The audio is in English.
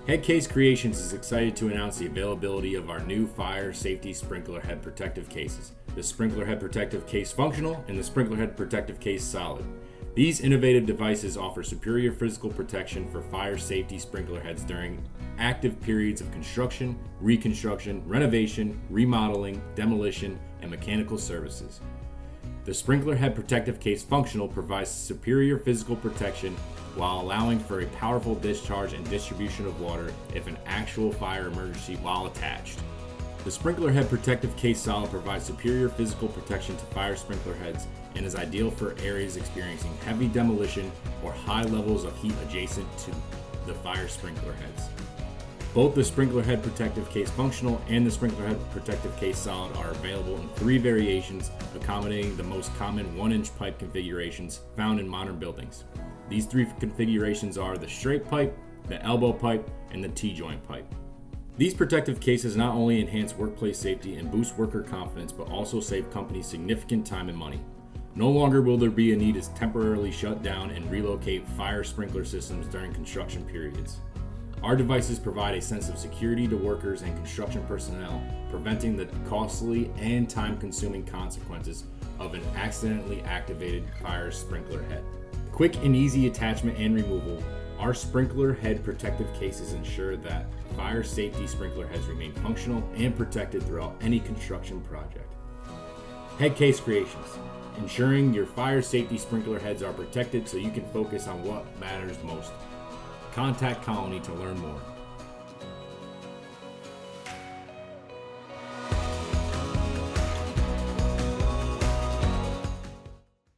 Headcase Creations is excited to announce the availability of our new fire safety sprinkler head protective cases, the Sprinkler Head Protective Case Functional and the Sprinkler Head Protective Case Solid. These innovative devices offer superior physical protection for fire safety sprinkler heads during active periods of construction, reconstruction, renovation, remodeling, demolition, and mechanical services. The Sprinkler Head Protective Case Functional provides superior physical protection while allowing for a powerful discharge and distribution of water if an actual fire emergency while attached. The Sprinkler Head Protective Case Solid provides superior physical protection to fire sprinkler heads and is ideal for areas experiencing heavy demolition or high levels of heat adjacent to the fire sprinkler heads. Both the Sprinkler Head Protective Case Functional and the Sprinkler Head Protective Case Solid are available in 3 variations, accommodating the most common 1-inch pipe configurations found in modern buildings. These 3 configurations are the straight pipe, the elbow pipe, and the T-joint pipe. These protective cases not only enhance workplace safety and boost worker confidence, but also save companies significant time and money. No longer will there be a need to temporarily shut down and relocate fire sprinkler systems during construction periods. Our devices provide a sense of security to workers and construction personnel, preventing the costly and time-consuming consequences of an accidentally activated fire sprinkler head. Quick and easy attachment and removal, our sprinkler head protective cases ensure that fire safety sprinkler heads remain functional and protected throughout any construction project. Headcase Creations, ensuring your fire safety sprinkler heads are protected so you can focus on what matters most. Contact Colony to learn more.